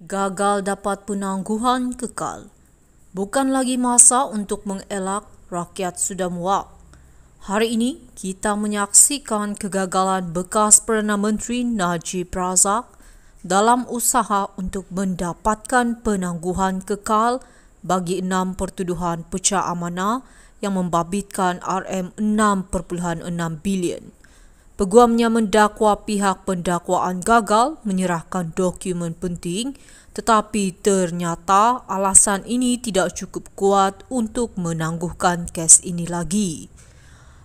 Gagal dapat penangguhan kekal. Bukan lagi masa untuk mengelak, rakyat sudah muak. Hari ini, kita menyaksikan kegagalan bekas Perdana Menteri Najib Razak dalam usaha untuk mendapatkan penangguhan kekal bagi 6 pertuduhan pecah amanah yang membabitkan RM6.6 bilion. Peguamnya mendakwa pihak pendakwaan gagal menyerahkan dokumen penting, tetapi ternyata alasan ini tidak cukup kuat untuk menangguhkan kes ini lagi.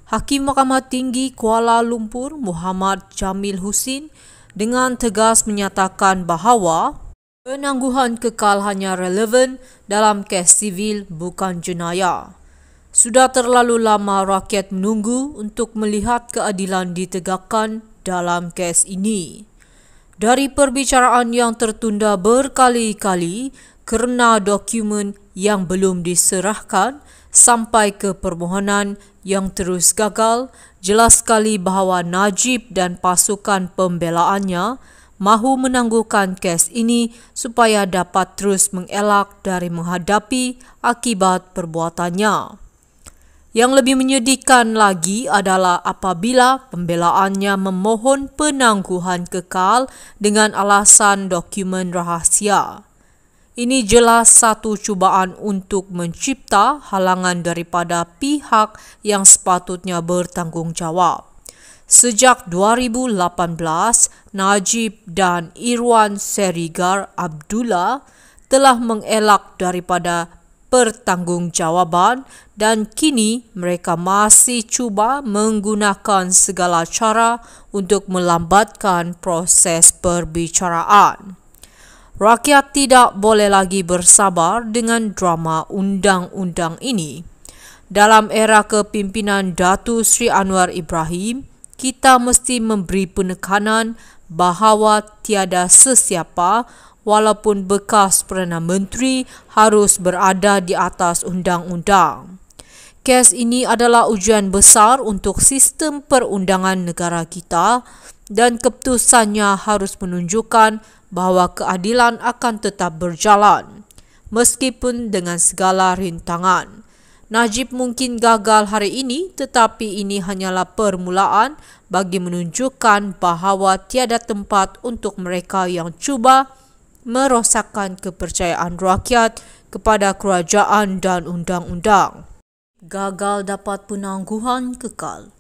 Hakim Mahkamah Tinggi Kuala Lumpur Muhammad Jamil Husin dengan tegas menyatakan bahawa penangguhan kekal hanya relevan dalam kes sivil bukan jenayah. Sudah terlalu lama rakyat menunggu untuk melihat keadilan ditegakkan dalam kes ini. Dari perbicaraan yang tertunda berkali-kali kerana dokumen yang belum diserahkan sampai ke permohonan yang terus gagal, jelas sekali bahawa Najib dan pasukan pembelaannya mahu menangguhkan kes ini supaya dapat terus mengelak dari menghadapi akibat perbuatannya. Yang lebih menyedihkan lagi adalah apabila pembelaannya memohon penangguhan kekal dengan alasan dokumen rahasia. Ini jelas satu cubaan untuk mencipta halangan daripada pihak yang sepatutnya bertanggungjawab. Sejak 2018, Najib dan Irwan Serigar Abdullah telah mengelak daripada pertanggungjawaban dan kini mereka masih cuba menggunakan segala cara untuk melambatkan proses perbicaraan. Rakyat tidak boleh lagi bersabar dengan drama undang-undang ini. Dalam era kepimpinan Datuk Seri Anwar Ibrahim, kita mesti memberi penekanan bahawa tiada sesiapa walaupun bekas Perdana Menteri harus berada di atas undang-undang. Kes ini adalah ujian besar untuk sistem perundangan negara kita dan keputusannya harus menunjukkan bahawa keadilan akan tetap berjalan, meskipun dengan segala rintangan. Najib mungkin gagal hari ini, tetapi ini hanyalah permulaan bagi menunjukkan bahawa tiada tempat untuk mereka yang cuba merosakkan kepercayaan rakyat kepada kerajaan dan undang-undang. Gagal dapat penangguhan kekal.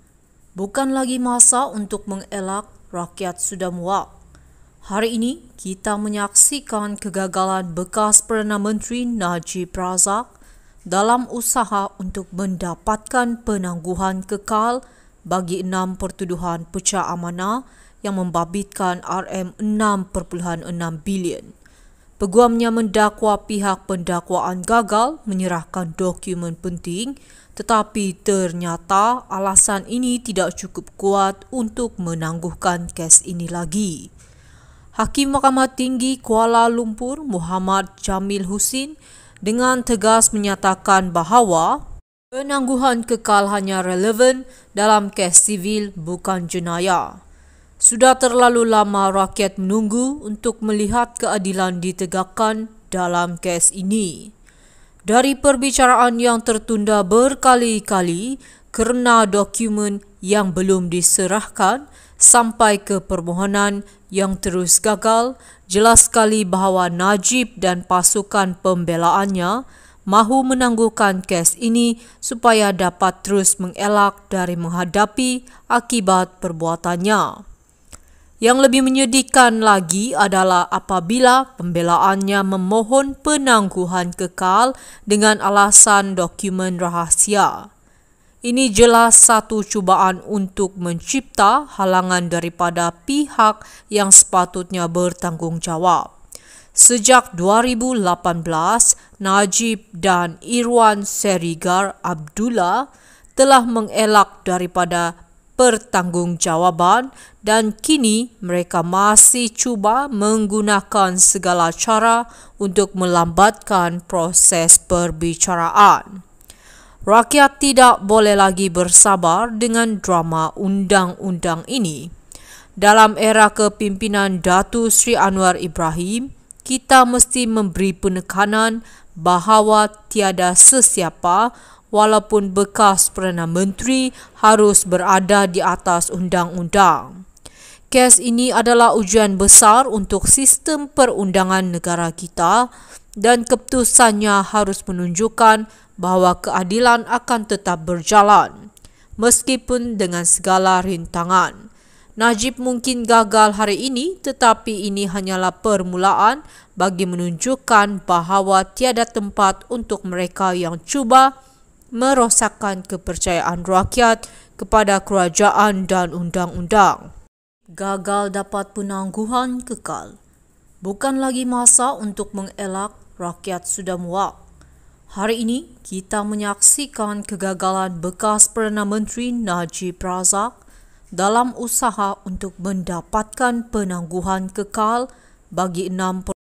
Bukan lagi masa untuk mengelak, rakyat sudah muak. Hari ini, kita menyaksikan kegagalan bekas Perdana Menteri Najib Razak dalam usaha untuk mendapatkan penangguhan kekal bagi 6 pertuduhan pecah amanah yang membabitkan RM6.6 bilion. Peguamnya mendakwa pihak pendakwaan gagal menyerahkan dokumen penting, tetapi ternyata alasan ini tidak cukup kuat untuk menangguhkan kes ini lagi. Hakim Mahkamah Tinggi Kuala Lumpur Muhammad Jamil Husin dengan tegas menyatakan bahawa penangguhan kekal hanya relevan dalam kes sivil bukan jenayah. Sudah terlalu lama rakyat menunggu untuk melihat keadilan ditegakkan dalam kes ini. Dari perbicaraan yang tertunda berkali-kali kerana dokumen yang belum diserahkan sampai ke permohonan yang terus gagal, jelas sekali bahawa Najib dan pasukan pembelaannya mahu menangguhkan kes ini supaya dapat terus mengelak dari menghadapi akibat perbuatannya. Yang lebih menyedihkan lagi adalah apabila pembelaannya memohon penangguhan kekal dengan alasan dokumen rahasia. Ini jelas satu cubaan untuk mencipta halangan daripada pihak yang sepatutnya bertanggungjawab. Sejak 2018, Najib dan Irwan Serigar Abdullah telah mengelak daripada pertanggungjawaban dan kini mereka masih cuba menggunakan segala cara untuk melambatkan proses perbicaraan. Rakyat tidak boleh lagi bersabar dengan drama undang-undang ini. Dalam era kepimpinan Datuk Seri Anwar Ibrahim, kita mesti memberi penekanan bahawa tiada sesiapa walaupun bekas Perdana Menteri harus berada di atas undang-undang. Kes ini adalah ujian besar untuk sistem perundangan negara kita dan keputusannya harus menunjukkan bahawa keadilan akan tetap berjalan, meskipun dengan segala rintangan. Najib mungkin gagal hari ini, tetapi ini hanyalah permulaan bagi menunjukkan bahawa tiada tempat untuk mereka yang cuba merosakkan kepercayaan rakyat kepada kerajaan dan undang-undang. Gagal dapat penangguhan kekal. Bukan lagi masa untuk mengelak, rakyat sudah muak. Hari ini, kita menyaksikan kegagalan bekas Perdana Menteri Najib Razak dalam usaha untuk mendapatkan penangguhan kekal bagi 6